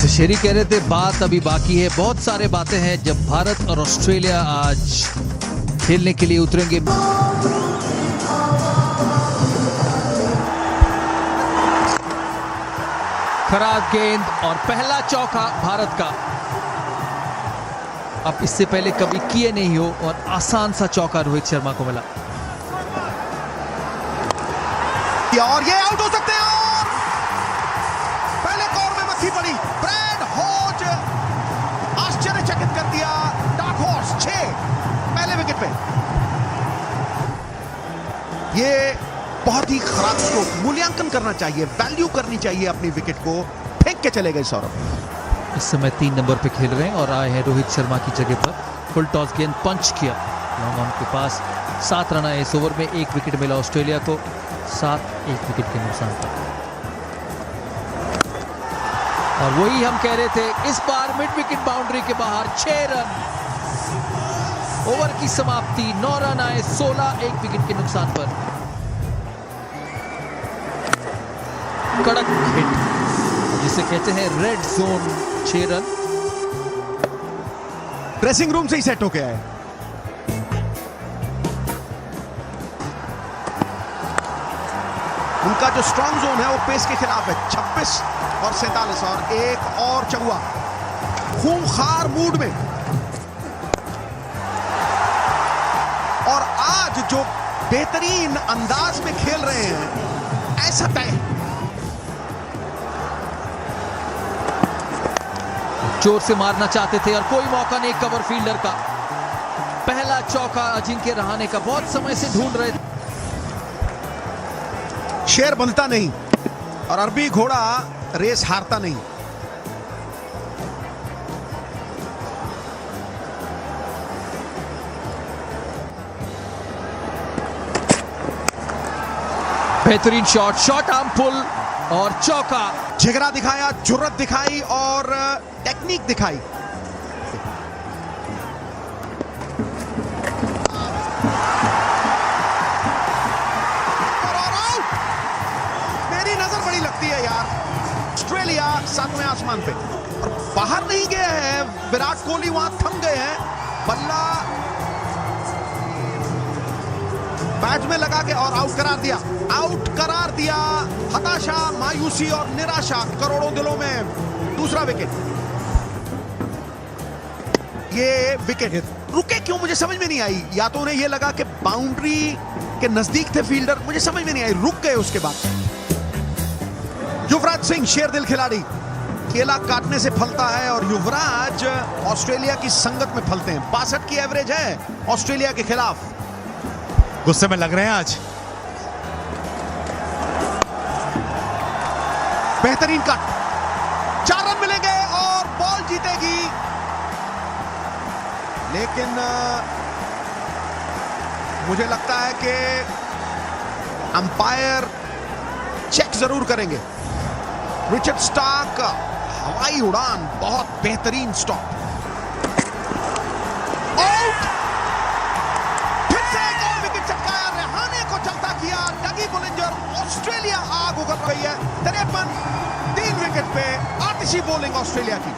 तो शेरी कह रहे थे बात अभी बाकी है, बहुत सारे बातें हैं जब भारत और ऑस्ट्रेलिया आज खेलने के लिए उतरेंगे। खराब गेंद और पहला चौका भारत का। अब इससे पहले कभी किए नहीं हो और आसान सा चौका रोहित शर्मा को मिला और ये आउट हो सकते हैं और पहले कौर में मक्खी पड़ी। ब्रैड हॉज आश्चर्यचकित कर दिया। डार्क हॉर्स 6 पहले विकेट पे। ये बहुत ही खराब स्ट्रोक। मूल्यांकन करना चाहिए, वैल्यू करनी चाहिए अपनी विकेट को। फेंक के चले गए सौरभ। इस समय 3 नंबर पे खेल रहे हैं और आए हैं रोहित शर्मा की जगह पर। फुल टॉस गेंद पंच किया, लॉन्ग ऑन के पास 7 रन आए। इस ओवर में 1 विकेट मिला ऑस्ट्रेलिया को, 7 1 विकेट के नुकसान पर। और वही हम कह रहे थे, इस बार मिड विकेट बाउंड्री के बाहर 6 रन। ओवर की समाप्ति, 9 रन आए, 16 1 विकेट के नुकसान पर। कड़क हिट जिसे कहते हैं red zone, 6 run. Dressing room से ही सेट हो गया है। उनका जो स्ट्रॉन्ग जोन है वो पेस के खिलाफ है। 26 और 47 और एक और चौका। खूंखार मूड में और आज जो बेहतरीन अंदाज में खेल रहे हैं, ऐसा तय। जोर से मारना चाहते थे और कोई मौका नहीं कवर फील्डर का। पहला चौका अजिंक्य रहाणे का, बहुत समय से ढूंढ रहे थे। शेर बनता नहीं और अरबी घोड़ा रेस हारता नहीं। बेहतरीन शॉट, शॉर्ट आर्म पुल और चौका। जिगरा दिखाया, जुर्रत दिखाई और टेक्निक दिखाई। और आउट। मेरी नजर बड़ी लगती है यार। ऑस्ट्रेलिया 7वें आसमान पे और बाहर नहीं गया है। विराट कोहली वहां थम गए हैं। बल्ला बैट में लगा के और आउट करार दिया। आउट करार दिया। हताशा, मायूसी और निराशा करोड़ों दिलों में। दूसरा विकेट। ये विकेट रुके क्यों, मुझे समझ में नहीं आई। या तो उन्हें ये लगा कि बाउंड्री के नजदीक थे फील्डर, मुझे समझ में नहीं आई। रुक गए उसके बाद। युवराज सिंह शेरदिल खिलाड़ी, केला काटने से फलता है और युवराज ऑस्ट्रेलिया की संगत में फलते हैं। 62 की एवरेज है ऑस्ट्रेलिया के खिलाफ। गुस्से में लग रहे हैं आज। बेहतरीन कट, 4 रन मिलेंगे और बॉल जीतेगी। लेकिन मुझे लगता है कि अंपायर चेक जरूर करेंगे। रिचर्ड स्टार्क, हवाई उड़ान, बहुत बेहतरीन स्टॉप। आउट। फिर से एक और विकेट चटकाया, रहाणे को चलता किया। डगी बुलिंजर। ऑस्ट्रेलिया आग उगल रही है। 53 3 विकेट पे आतिशी बॉलिंग ऑस्ट्रेलिया की।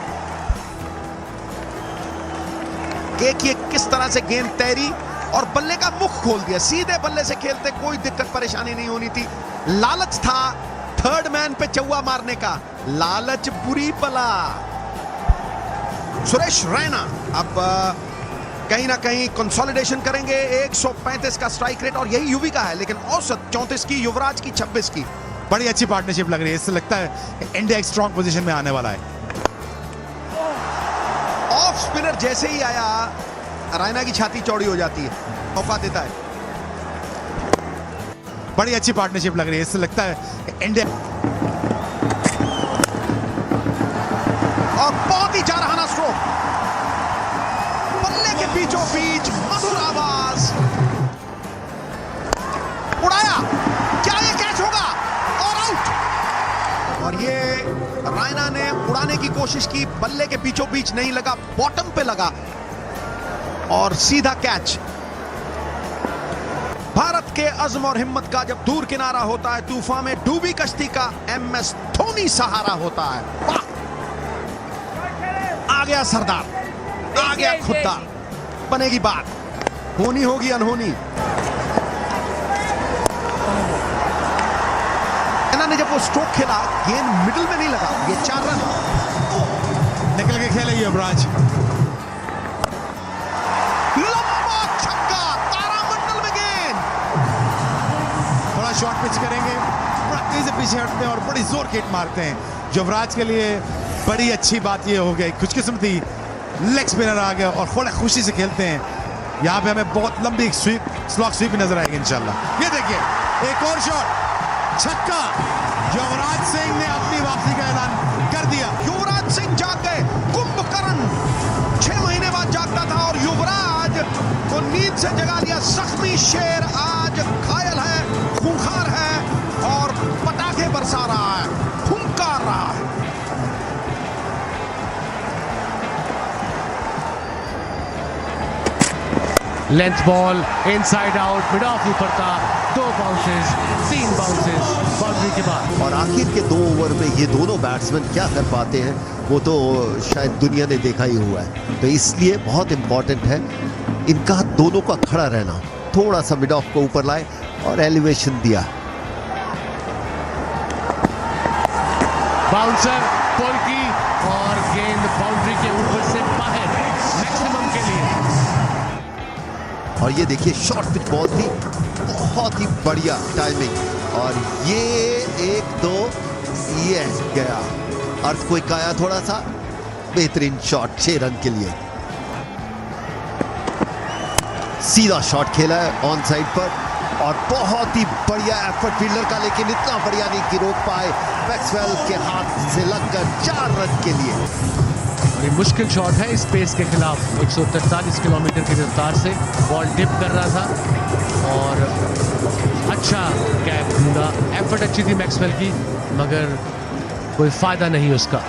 देखिए किस तरह से गेंद तैरी और बल्ले का मुख खोल दिया। सीधे बल्ले से खेलते कोई दिक्कत परेशानी नहीं होनी थी। लालच था थर्ड मैन पे चौका मारने का, लालच बुरी बला। सुरेश रैना अब कहीं ना कहीं कंसोलिडेशन करेंगे। 135 का स्ट्राइक रेट और यही युवी का है, लेकिन औसत 34 की, युवराज की 26 की। बड़ी अच्छी पार्टनरशिप लग रही है। इससे लगता है इंडिया एक स्ट्रॉन्ग पोजीशन में आने वाला है। ऑफ स्पिनर जैसे ही आया, रैना की छाती चौड़ी हो जाती है, मौका देता है। बड़ी अच्छी पार्टनरशिप लग रही है। इससे लगता है इंडिया। और बहुत ही चारहाना स्ट्रोक, बल्ले के बीचों बीच मधुर आवाज। उड़ाया, क्या ये कैच होगा? और आउट। और ये रैना ने उड़ाने की कोशिश की, बल्ले के बीचों बीच नहीं लगा, बॉटम पे लगा और सीधा कैच। भारत के अज़्म और हिम्मत का जब दूर किनारा होता है, तूफान में डूबी कश्ती का MS धोनी सहारा होता है। वाह! गया सरदार, आ गया खुद्दार। बनेगी बात, होनी होगी अनहोनी। ने जब वो स्ट्रोक खेला, गेंद मिडिल में नहीं लगा। ये 4 रन निकल के खेलेगी युवराज। लंबा छक्का, तारामंडल में गेंद। थोड़ा शॉर्ट पिच करेंगे, बड़ा तेज से पीछे हटते हैं और बड़ी जोर के हिट मारते हैं। युवराज के लिए बड़ी अच्छी बात ये हो गई, खुशकिस्मती लेग स्पिनर आ गया और बड़े खुशी से खेलते हैं। यहाँ पे हमें बहुत लंबी स्लॉग स्वीप नजर आएगी इंशाल्लाह। ये देखिए एक और शॉट, छक्का। युवराज सिंह ने अपनी वापसी का ऐलान कर दिया। युवराज सिंह जाग गए। कुंभकर्ण 6 महीने बाद जागता था और युवराज को नींद से जगा लिया। जख्मी शेर आज घायल है, खूंखार है और पटाखे बरसा रहा है, फुंकार रहा है। Length ball inside out, mid of ऊपर था, 2 बाउंसेस, 3 बाउंसेस बाउंड्री के बाद। और आखिर के 2 ओवर में ये दोनों बैट्समैन क्या कर पाते हैं वो तो शायद दुनिया ने देखा ही हुआ है। तो इसलिए बहुत इंपॉर्टेंट है इनका दोनों का खड़ा रहना। थोड़ा सा मिड ऑफ को ऊपर लाए और एलिवेशन दिया। बाउंसर पुल की और गेंद बाउंड्री के ऊपर से बाहर, मैक्सिमम के लिए। और ये देखिए शॉर्ट पिच बॉल थी, बहुत ही बढ़िया टाइमिंग। और ये 1-2 ये गया, अर्थ कोई आया थोड़ा सा बेहतरीन शॉट 6 रन के लिए। सीधा शॉट खेला है ऑन साइड पर और बहुत ही बढ़िया एफर्ट फील्डर का, लेकिन इतना बढ़िया नहीं कि रोक पाए। मैक्सवेल के हाथ से लगकर 4 रन के लिए। ये मुश्किल शॉट है इस पेस के खिलाफ। 143 किलोमीटर की रफ्तार से बॉल डिप कर रहा था और अच्छा कैच ढूंढा। एफर्ट अच्छी थी मैक्सवेल की, मगर कोई फायदा नहीं उसका।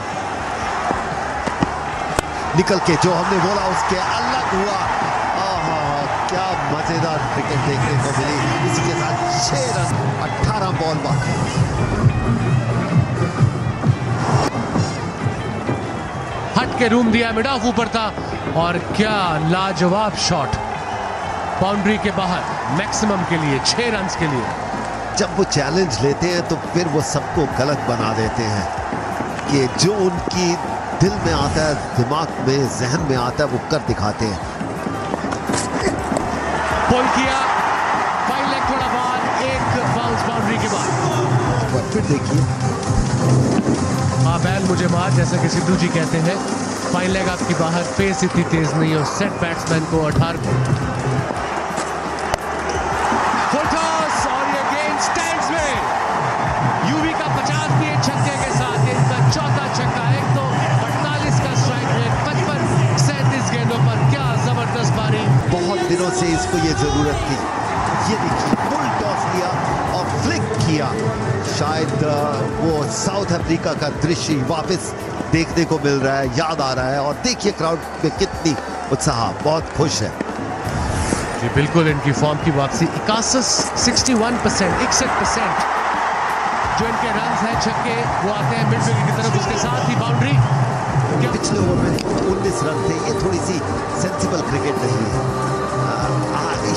निकल के जो हमने बोला उसके अलग हुआ। क्या मजेदार क्रिकेट देखने को मिली। इसी के साथ 6 रन, 18 बॉल बाकी। हट के रूम दिया, मिड ऑफ ऊपर था और क्या लाजवाब शॉट बाउंड्री के बाहर, मैक्सिमम के लिए, 6 रन के लिए। जब वो चैलेंज लेते हैं तो फिर वो सबको गलत बना देते हैं कि जो उनकी दिल में आता है, दिमाग में, जहन में आता है, वो कर दिखाते हैं। पुल किया, फाइन लेग थोड़ा बाद, 1 बाउंस बाउंड्री के बाद। और फिर देखिए बैल मुझे मार, जैसा कि सिद्धू जी कहते हैं। फाइन लेग आपकी बाहर, पेस इतनी तेज नहीं हो। सेट बैट्समैन को 18 फुल टॉस और ये गेंद स्टैंड्स में। यूवी का 50 भी छक्के के साथ इनका चौथा छक्का। 148 का स्ट्राइक रेट 55 37 गेंदों पर। क्या जबरदस्त पारी। बहुत दिनों से इसको ये जरूरत थी। ये देखिए फुल टॉस लिया और फ्लिक किया। शायद वो साउथ अफ्रीका का दृश्य वापस देखने को मिल रहा है, याद आ रहा है। और देखिए क्राउड में कितनी उत्साह, बहुत खुश है। जी बिल्कुल, इनकी फॉर्म की वापसी। 61% जो इनके रन हैं छक्के वो आते हैं मिड विकेट की तरफ। उसके साथ ही बाउंड्री। पिछले ओवर में 19 रन थे। ये थोड़ी सी सेंसिबल क्रिकेट नहीं है।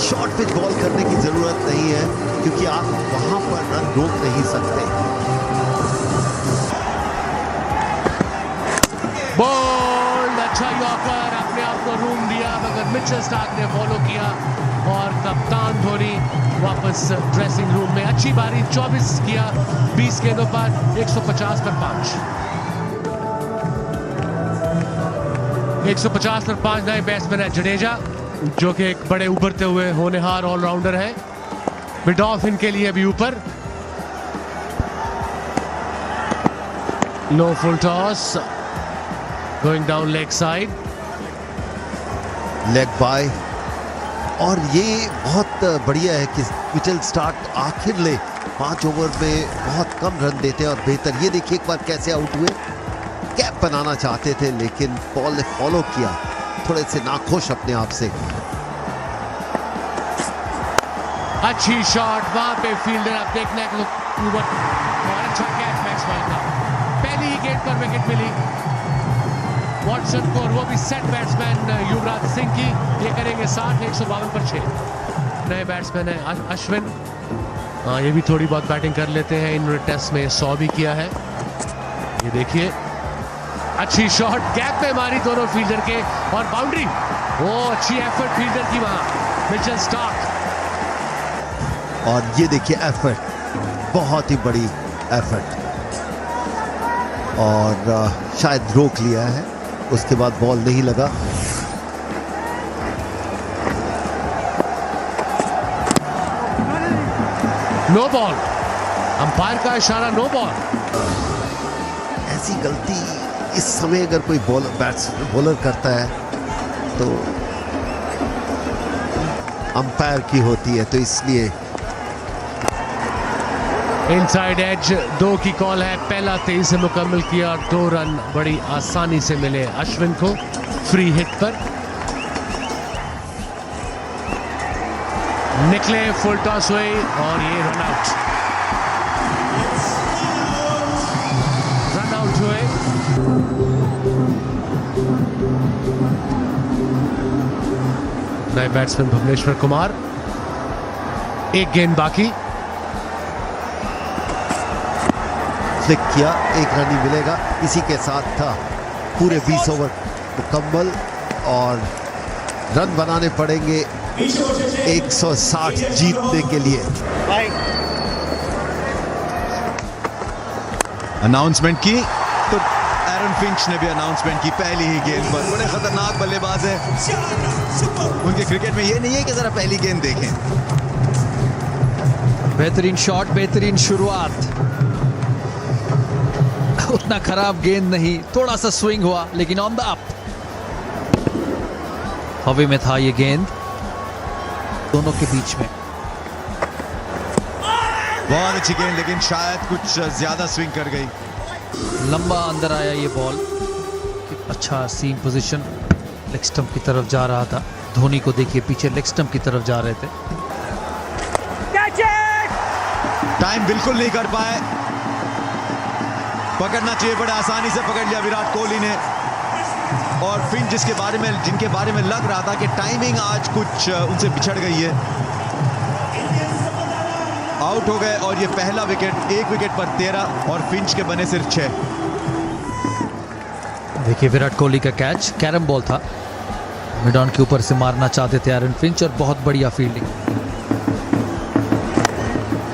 शॉर्ट पिच बॉल करने की जरूरत नहीं है क्योंकि आप वहां पर रन रोक नहीं सकते। बोल्ड, अच्छा यॉर्कर, अपने आप को रूम दिया, मगर मिचेल स्टार्क ने फॉलो किया और कप्तान धोनी वापस ड्रेसिंग रूम में। अच्छी बारी, 24 किया 20 गेंदों पर, 150 पर 5। 150 पर 5 नए बैट्समैन है जडेजा, जो कि एक बड़े उभरते हुए होनहार ऑलराउंडर है। मिड ऑफ इनके लिए अभी ऊपर। Low full toss, going down leg side, leg bye. और ये बहुत बढ़िया है कि मिचेल स्टार्क आखिर ले 5 ओवर में बहुत कम रन देते हैं और बेहतर। ये देखिए एक बार कैसे आउट हुए। कैप बनाना चाहते थे लेकिन पॉल ने फॉलो किया, थोड़े से नाखुश अपने आप से। अच्छी शॉट, वहां पे फील्डर आप देखना है और अच्छा कैच मैक्सवेल का। पहली ही गेंद पर विकेट मिली। व्हाट जॉनसन को, और वो भी सेट बैट्समैन युवराज सिंह की। ये करेंगे 60, 152 पर 6। नए बैट्समैन है अश्विन, हाँ ये भी थोड़ी बहुत बैटिंग कर लेते हैं। इन्होंने टेस्ट में 100 भी किया है। ये देखिए अच्छी शॉट गैप में मारी दोनों फील्डर के, और बाउंड्री। वो अच्छी एफर्ट फील्डर की वहां, मिचेल स्टार्क। और ये देखिए एफर्ट, बहुत ही बड़ी एफर्ट, और शायद रोक लिया है, उसके बाद बॉल नहीं लगा। नो बॉल, अंपायर का इशारा नो बॉल। ऐसी गलती इस समय अगर कोई बॉलर करता है तो अंपायर की होती है, तो इसलिए इनसाइड एज 2 की कॉल है। पहला 23 से मुकम्मल किया और 2 रन बड़ी आसानी से मिले अश्विन को फ्री हिट पर। निकले, फुल टॉस हुई और ये रन आउट हुए। नए बैट्समैन भुवनेश्वर कुमार, 1 गेंद बाकी। फ्लिक किया, 1 रन ही मिलेगा। इसी के साथ था पूरे 20 ओवर मुकम्मल, और रन बनाने पड़ेंगे 160 जीतने के लिए। अनाउंसमेंट की तो एरन फिंच ने भी अनाउंसमेंट की पहली ही गेंद पर। बड़े खतरनाक बल्लेबाज है, उनके क्रिकेट में ये नहीं है कि जरा पहली गेंद देखें। बेहतरीन शॉट, बेहतरीन शुरुआत। उतना खराब गेंद नहीं, थोड़ा सा स्विंग हुआ, लेकिन ऑन द अप। हवा में था ये गेंद दोनों के बीच में। बहुत अच्छी गेंद, लेकिन शायद कुछ ज्यादा स्विंग कर गई। लंबा अंदर आया ये बॉल, अच्छा सीम पोजीशन, लेग स्टंप की तरफ जा रहा था। धोनी को देखिए पीछे लेग स्टंप की तरफ जा रहे थे। टाइम बिल्कुल नहीं कर पाए, पकड़ना चाहिए, बड़े आसानी से पकड़ लिया विराट कोहली ने। और फिंच जिनके बारे में लग रहा था कि टाइमिंग आज कुछ उनसे बिछड़ गई है, आउट हो गए। और ये पहला विकेट, 1 विकेट पर 13 और फिंच के बने सिर्फ 6। देखिए विराट कोहली का कैच कैरम बॉल था, मिड ऑन के ऊपर से मारना चाहते थे एरन फिंच, और बहुत बढ़िया फील्डिंग।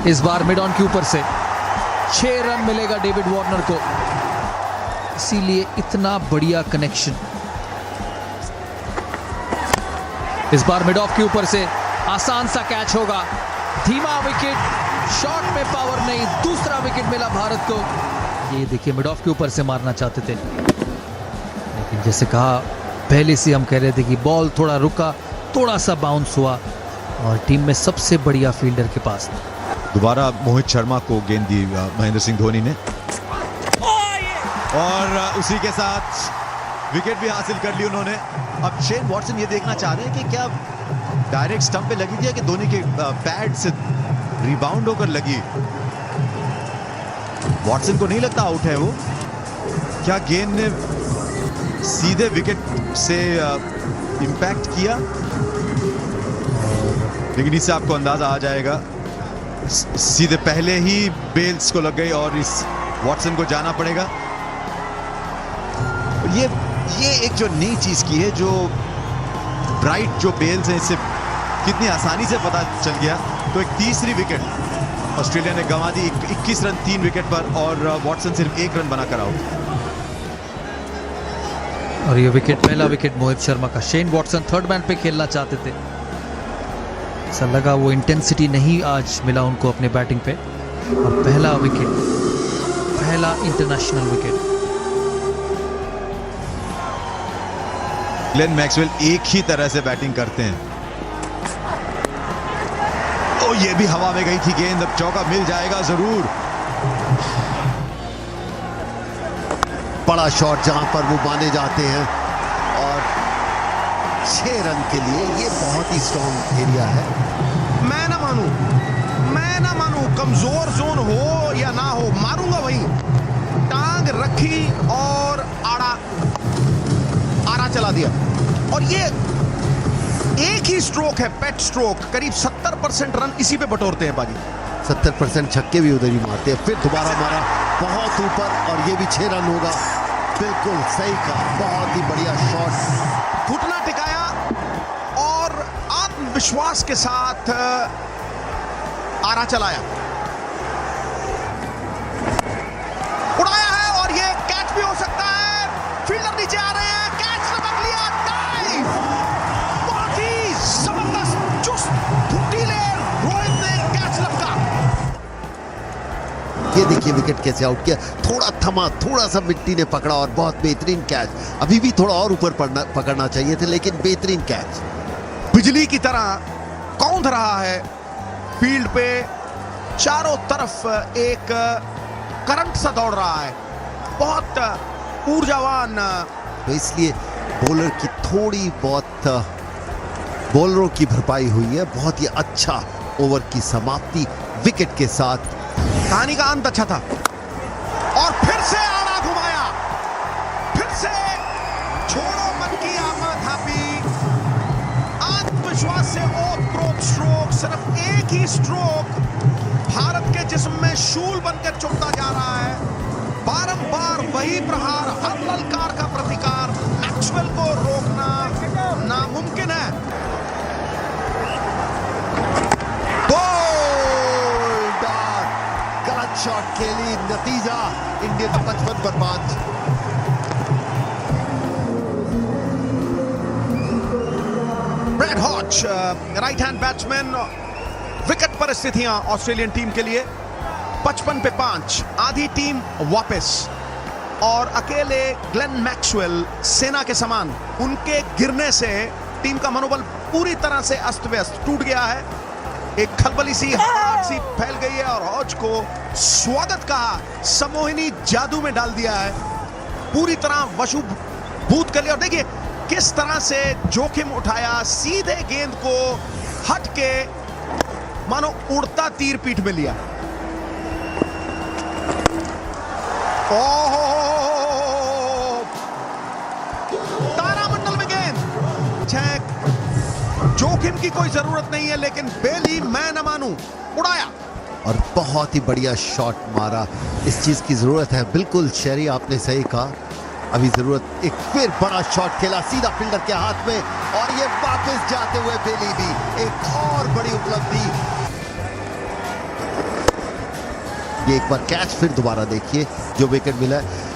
इस बार मिड ऑन के ऊपर से 6 रन मिलेगा डेविड वार्नर को, इसीलिए इतना बढ़िया कनेक्शन। इस बार मिड ऑफ के ऊपर से आसान सा कैच होगा, धीमा विकेट, शॉट में पावर नहीं, दूसरा विकेट मिला भारत को। ये देखिए मिड ऑफ के ऊपर से मारना चाहते थे, लेकिन जैसे कहा पहले से हम कह रहे थे कि बॉल थोड़ा रुका, थोड़ा सा बाउंस हुआ, और टीम में सबसे बढ़िया फील्डर के पास। दोबारा मोहित शर्मा को गेंद दी महेंद्र सिंह धोनी ने, और उसी के साथ विकेट भी हासिल कर ली उन्होंने। अब शेन वॉटसन ये देखना चाह रहे हैं कि क्या डायरेक्ट स्टंप पे लगी थी, कि धोनी के पैड से रिबाउंड होकर लगी। वॉटसन को नहीं लगता आउट है वो, क्या गेंद ने सीधे विकेट से इंपैक्ट किया, लेकिन इससे आपको अंदाजा आ जाएगा। सीधे पहले ही बेल्स को लग गई और इस वॉटसन को जाना पड़ेगा। ये एक जो नई चीज की है, जो ब्राइट जो बेल्स हैं, इससे कितनी आसानी से पता चल गया। तो एक तीसरी विकेट ऑस्ट्रेलिया ने गंवा दी, 21 रन 3 विकेट पर, और वॉटसन सिर्फ 1 रन बनाकर आउट। और ये विकेट, पहला विकेट मोहित शर्मा का। शेन वॉटसन थर्ड मैन पे खेलना चाहते थे, ऐसा लगा वो इंटेंसिटी नहीं आज मिला उनको अपने बैटिंग पे, और पहला विकेट, पहला इंटरनेशनल विकेट। ग्लेन मैक्सवेल एक ही तरह से बैटिंग करते हैं। ओ ये भी हवा में गई थी गेंद, अब चौका मिल जाएगा जरूर। बड़ा शॉट जहां पर वो माने जाते हैं, और 6 रन के लिए ये बहुत ही स्ट्रॉन्ग एरिया है। मैं ना मानू, कमजोर जोन हो या ना हो, मारूंगा वहीं। टांग रखी और आड़ा। खिला दिया। और ये एक ही स्ट्रोक है, पेट स्ट्रोक, करीब 70% रन इसी पे बटोरते हैं बाजी। 70% छक्के भी उधर ही मारते हैं। फिर दोबारा मारा बहुत ऊपर और ये भी 6 रन होगा। बिल्कुल सही कहा, बहुत ही बढ़िया शॉट। घुटना टिकाया और आत्मविश्वास के साथ आरा चलाया, उड़ाया है और ये कैच भी हो सकता है। फील्डर नीचे आ रहे हैं, कैच लपक लिया, डाइव, बहुत ही जबरदस्त चुस्त फुर्तीले रोहित ने कैच लपका। ये देखिए विकेट कैसे आउट किया, थोड़ा थमा, थोड़ा सा मिट्टी ने पकड़ा और बहुत बेहतरीन कैच। अभी भी थोड़ा और ऊपर पकड़ना चाहिए थे, लेकिन बेहतरीन कैच। बिजली की तरह कौंध रहा है फील्ड पे, चारों तरफ एक करंट सा दौड़ रहा है, बहुत ऊर्जावान। तो इसलिए बॉलर की थोड़ी बहुत बॉलरों की भरपाई हुई है। बहुत ही अच्छा ओवर की समाप्ति विकेट के साथ। कहानी का अंत अच्छा था और फिर से आड़ा घुमाया, फिर से छोड़ो मन की आमाधापी, आत्मविश्वास से ओत-प्रोत स्ट्रोक, सिर्फ एक ही स्ट्रोक भारत के जिस्म में शूल बनकर चुभता जा रहा है। बारंबार वही प्रहार, हर ललकार का प्रतिकार, मैक्सवेल को रोकना नामुमकिन है। गलत शॉट खेली, नतीजा इंडियन 55 पर 5। Brad Hodge right hand batsman, wicket परिस्थितियां ऑस्ट्रेलियन टीम के लिए 55 पे 5, आधी टीम वापस और अकेले ग्लेन मैक्सवेल सेना के समान। उनके गिरने से टीम का मनोबल पूरी तरह से अस्त व्यस्त टूट गया है। एक खलबली सी हड़बड़ाहट सी फैल गई है और हॉच को स्वागत कहा सम्मोहिनी जादू में डाल दिया है, पूरी तरह वशुभूत कर लिया। और देखिए किस तरह से जोखिम उठाया, सीधे गेंद को हट के मानो उड़ता तीर पीठ में लिया। ओहो, तारामंडल में गेंद, जोखिम की कोई जरूरत नहीं है, लेकिन बेली मैं न मानूं, उड़ाया और बहुत ही बढ़िया शॉट मारा। इस चीज की जरूरत है, बिल्कुल शेरी आपने सही कहा। अभी जरूरत, एक फिर बड़ा शॉट खेला सीधा फील्डर के हाथ में और ये वापस जाते हुए बेली भी एक और बड़ी उपलब्धि। ये एक बार कैच, फिर दोबारा देखिए जो विकेट मिला है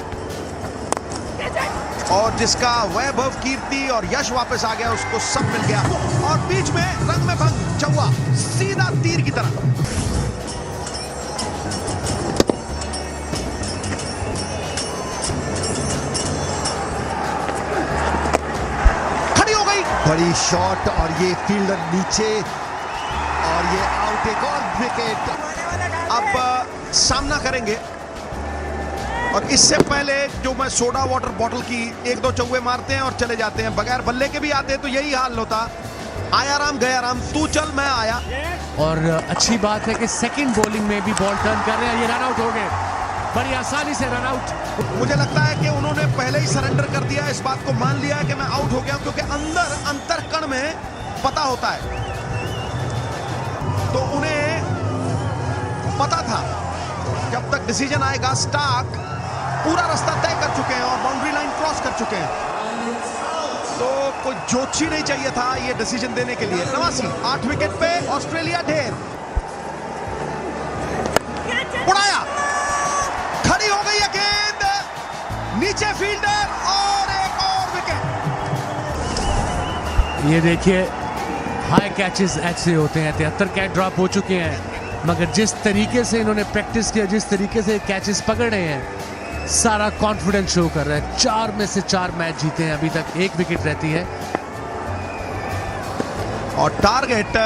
और जिसका वैभव, कीर्ति और यश वापस आ गया, उसको सब मिल गया। और बीच में रंग में भंग, चौवा सीधा तीर की तरह। खड़ी हो गई, बड़ी शॉट और ये फील्डर नीचे और ये आउट, एक और विकेट। अब सामना करेंगे और इससे पहले जो मैं सोडा वाटर बॉटल की 1-2 चौवे मारते हैं और चले जाते हैं, बगैर बल्ले के भी आते हैं तो यही हाल होता। आया राम गया राम, तू चल मैं आया। और अच्छी बात है कि सेकंड बॉलिंग में भी बॉल टर्न कर रहे हैं, ये रन आउट हो गए बड़ी आसानी से, रन आउट। मुझे लगता है कि उन्होंने पहले ही सरेंडर कर दिया, इस बात को मान लिया है कि मैं आउट हो गया, क्योंकि अंदर अंतर्कण में पता होता है। तो उन्हें पता था जब तक डिसीजन आएगा। स्टार्क पूरा रास्ता तय कर चुके हैं और बाउंड्री लाइन क्रॉस कर चुके हैं, तो कोई जोशी नहीं चाहिए था ये डिसीजन देने के लिए। नवासी 8 विकेट पे ऑस्ट्रेलिया ढेर, उड़ाया, खड़ी हो गई है गेंद, नीचे फील्डर और एक और विकेट। ये देखिए हाई कैचेस ऐसे होते हैं, 73 कैच ड्रॉप हो चुके हैं, मगर जिस तरीके से इन्होंने प्रैक्टिस किया, जिस तरीके से कैचेस पकड़ रहे हैं, सारा कॉन्फिडेंस शो कर रहा है। 4 में से 4 मैच जीते हैं अभी तक, 1 विकेट रहती है। और टारगेट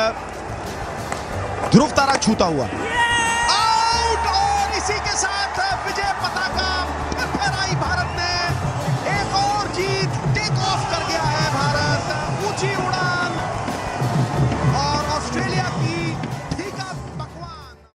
ध्रुव तारा छूता हुआ।